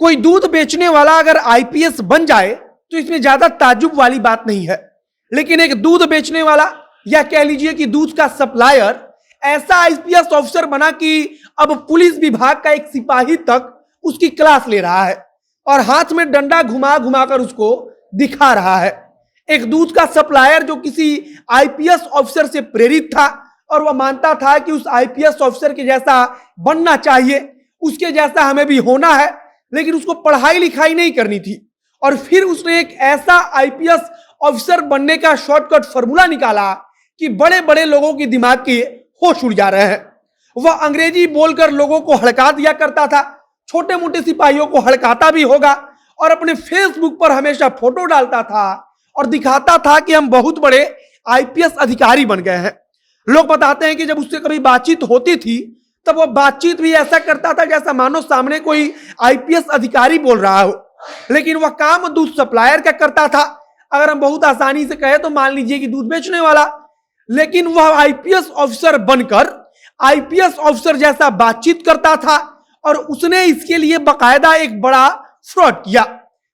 कोई दूध बेचने वाला अगर आईपीएस बन जाए तो इसमें ज्यादा ताज्जुब वाली बात नहीं है, लेकिन एक दूध बेचने वाला या कह लीजिए कि दूध का सप्लायर ऐसा आईपीएस ऑफिसर बना कि अब पुलिस विभाग का एक सिपाही तक उसकी क्लास ले रहा है और हाथ में डंडा घुमा घुमा कर उसको दिखा रहा है। एक दूध का सप्लायर जो किसी आईपीएस ऑफिसर से प्रेरित था और वह मानता था कि उस आईपीएस ऑफिसर के जैसा बनना चाहिए, उसके जैसा हमें भी होना है, लेकिन उसको पढ़ाई लिखाई नहीं करनी थी। और फिर उसने एक ऐसा आईपीएस ऑफिसर बनने का शॉर्टकट फॉर्मूला निकाला कि बड़े बड़े लोगों के दिमाग के होश उड़ जा रहे हैं। वह अंग्रेजी बोलकर लोगों को हड़का दिया करता था, छोटे मोटे सिपाहियों को हड़काता भी होगा, और अपने फेसबुक पर हमेशा फोटो डालता था और दिखाता था कि हम बहुत बड़े आईपीएस अधिकारी बन गए हैं। लोग बताते हैं कि जब उससे कभी बातचीत होती थी तब वह बातचीत भी ऐसा करता था जैसा मानो सामने कोई आईपीएस अधिकारी बोल रहा हो, लेकिन वह काम दूध सप्लायर का करता था। अगर हम बहुत आसानी से कहें तो मान लीजिए कि दूध बेचने वाला, लेकिन वह आईपीएस ऑफिसर बनकर आईपीएस ऑफिसर जैसा बातचीत करता था और उसने इसके लिए बकायदा एक बड़ा फ्रॉड किया।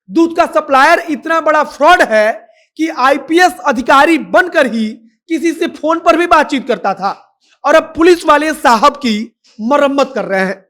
दूध का सप्लायर इतना बड़ा फ्रॉड है कि आईपीएस अधिकारी बनकर ही किसी से फोन पर भी बातचीत करता था और अब पुलिस वाले साहब की मरम्मत कर रहे हैं।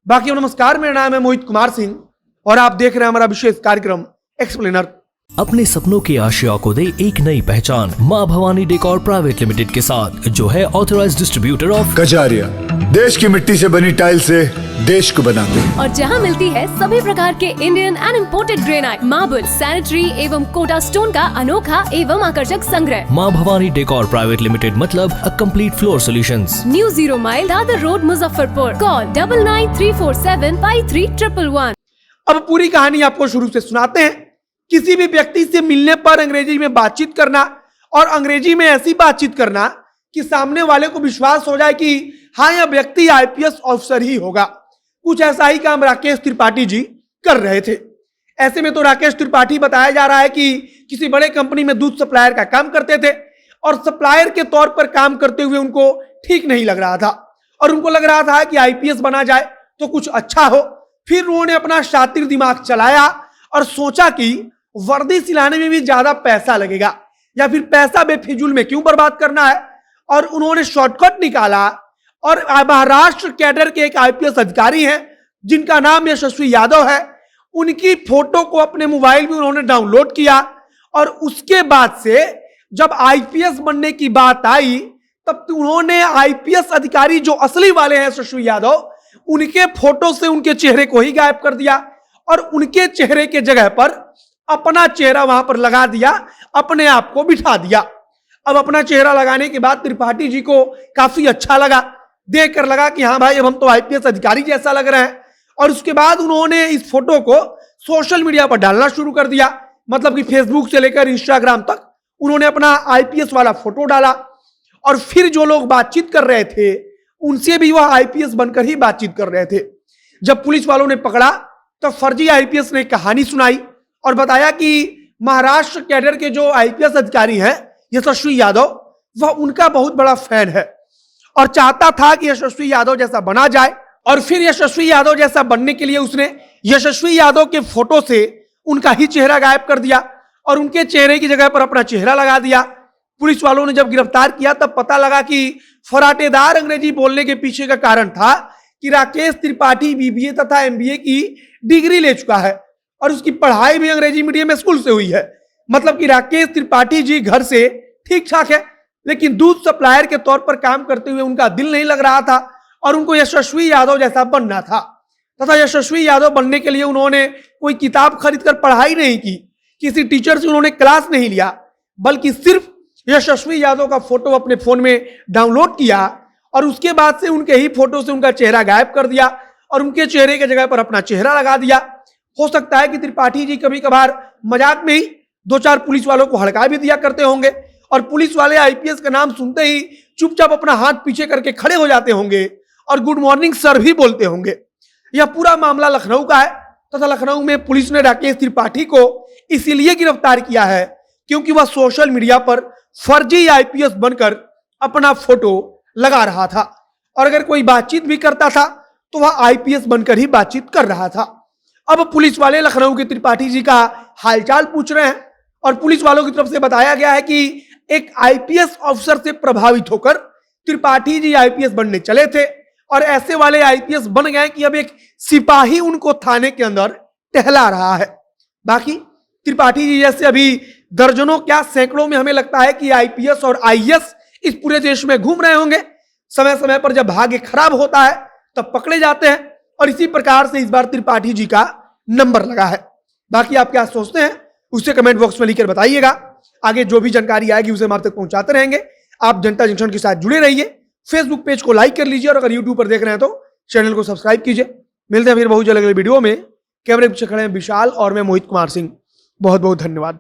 बाकी नमस्कार, मेरा नाम है मोहित कुमार सिंह और आप देख रहे हैं हमारा विशेष कार्यक्रम एक्सप्लेनर। अपने सपनों की आशिया को दे एक नई पहचान माँ भवानी डेकोर प्राइवेट लिमिटेड के साथ, जो है ऑथराइज्ड डिस्ट्रीब्यूटर ऑफ कजारिया। देश की मिट्टी से बनी टाइल से देश को बनाते हैं और जहां मिलती है सभी प्रकार के Indian and imported granite, marble, sanitary एवं कोटा स्टोन का अनोखा एवं आकर्षक संग्रह। माँ भवानी डेकोर प्राइवेट लिमिटेड मतलब a complete floor solutions. New 0 mile Dadar road, Muzaffarpur. Call 9934753111। अब पूरी कहानी आपको शुरू से सुनाते हैं। किसी भी व्यक्ति से मिलने पर अंग्रेजी में बातचीत करना और अंग्रेजी में ऐसी बातचीत करना कि सामने वाले को विश्वास हो जाए कि हाँ, यह व्यक्ति आईपीएस ऑफिसर ही होगा। कुछ ऐसा ही काम राकेश त्रिपाठी जी कर रहे थे। ऐसे में तो राकेश त्रिपाठी बताया जा रहा है कि किसी बड़े कंपनी में दूध सप्लायर का काम करते थे और सप्लायर के तौर पर काम करते हुए उनको ठीक नहीं लग रहा था और उनको लग रहा था कि आईपीएस बना जाए तो कुछ अच्छा हो। फिर उन्होंने अपना शातिर दिमाग चलाया और सोचा कि वर्दी सिलाने में भी ज्यादा पैसा लगेगा या फिर पैसा बेफिजूल में क्यों बर्बाद करना है, और उन्होंने शॉर्टकट निकाला और महाराष्ट्र कैडर के एक आईपीएस अधिकारी हैं जिनका नाम यशस्वी यादव है, उनकी फोटो को अपने मोबाइल में उन्होंने डाउनलोड किया और उसके बाद से जब आईपीएस बनने की बात आई तब उन्होंने आईपीएस अधिकारी जो असली वाले हैं यशस्वी यादव, उनके फोटो से उनके चेहरे को ही गायब कर दिया और उनके चेहरे के जगह पर अपना चेहरा वहां पर लगा दिया, अपने आप को बिठा दिया। अब अपना चेहरा लगाने के बाद त्रिपाठी जी को काफी अच्छा लगा, देखकर लगा कि हाँ भाई, अब हम तो आईपीएस अधिकारी जैसा लग रहे हैं। और उसके बाद उन्होंने इस फोटो को सोशल मीडिया पर डालना शुरू कर दिया, मतलब कि फेसबुक से लेकर इंस्टाग्राम तक उन्होंने अपना आईपीएस वाला फोटो डाला और फिर जो लोग बातचीत कर रहे थे उनसे भी वह आईपीएस बनकर ही बातचीत कर रहे थे। जब पुलिस वालों ने पकड़ा तो फर्जी आईपीएस ने कहानी सुनाई और बताया कि महाराष्ट्र कैडर के जो आईपीएस अधिकारी हैं यशस्वी यादव, वह उनका बहुत बड़ा फैन है और चाहता था कि यशस्वी यादव जैसा बना जाए। और फिर यशस्वी यादव जैसा बनने के लिए उसने यशस्वी यादव के फोटो से उनका ही चेहरा गायब कर दिया और उनके चेहरे की जगह पर अपना चेहरा लगा दिया। पुलिस वालों ने जब गिरफ्तार किया तब पता लगा कि फराटेदार अंग्रेजी बोलने के पीछे का कारण था कि राकेश त्रिपाठी बीबीए तथा एमबीए की डिग्री ले चुका है और उसकी पढ़ाई भी अंग्रेजी मीडियम स्कूल से हुई है। मतलब कि राकेश त्रिपाठी जी घर से ठीक ठाक है, लेकिन दूध सप्लायर के तौर पर काम करते हुए उनका दिल नहीं लग रहा था और उनको यशस्वी यादव जैसा बनना था। तथा यशस्वी यादव बनने के लिए उन्होंने कोई किताब खरीदकर पढ़ाई नहीं की, किसी टीचर से उन्होंने क्लास नहीं लिया, बल्कि सिर्फ यशस्वी यादव का फोटो अपने फोन में डाउनलोड किया और उसके बाद से उनके ही फोटो से उनका चेहरा गायब कर दिया और उनके चेहरे के जगह पर अपना चेहरा लगा दिया। हो सकता है कि त्रिपाठी जी कभी कभार मजाक में ही दो चार पुलिस वालों को हड़का भी दिया करते होंगे और पुलिस वाले आईपीएस का नाम सुनते ही चुपचाप अपना हाथ पीछे करके खड़े हो जाते होंगे और गुड मॉर्निंग सर भी बोलते होंगे। यह पूरा मामला लखनऊ का है तथा लखनऊ में पुलिस ने राकेश त्रिपाठी को इसीलिए गिरफ्तार किया है क्योंकि वह सोशल मीडिया पर फर्जी आईपीएस बनकर अपना फोटो लगा रहा था और अगर कोई बातचीत भी करता था तो वह आईपीएस बनकर ही बातचीत कर रहा था। अब पुलिस वाले लखनऊ के त्रिपाठी जी का हालचाल पूछ रहे हैं और पुलिस वालों की तरफ से बताया गया है कि एक आईपीएस अफसर से प्रभावित होकर त्रिपाठी जी आईपीएस बनने चले थे और ऐसे वाले आईपीएस बन गए कि अब एक सिपाही उनको थाने के अंदर टहला रहा है। बाकी त्रिपाठी जी जैसे अभी दर्जनों क्या सैकड़ों में हमें लगता है कि आईपीएस और आईएएस इस पूरे देश में घूम रहे होंगे। समय समय पर जब भाग्य खराब होता है तब पकड़े जाते हैं और इसी प्रकार से इस बार त्रिपाठी जी का नंबर लगा है। बाकी आप क्या सोचते हैं उसे कमेंट बॉक्स में लिखकर बताइएगा। आगे जो भी जानकारी आएगी उसे हम आप तक पहुंचाते रहेंगे। आप जनता जंक्शन के साथ जुड़े रहिए। फेसबुक पेज को लाइक कर लीजिए और अगर यूट्यूब पर देख रहे हैं तो चैनल को सब्सक्राइब कीजिए। मिलते हैं फिर बहुत जल्द अगले वीडियो में। कैमरे पीछे खड़े हैं विशाल और मैं मोहित कुमार सिंह। बहुत बहुत धन्यवाद।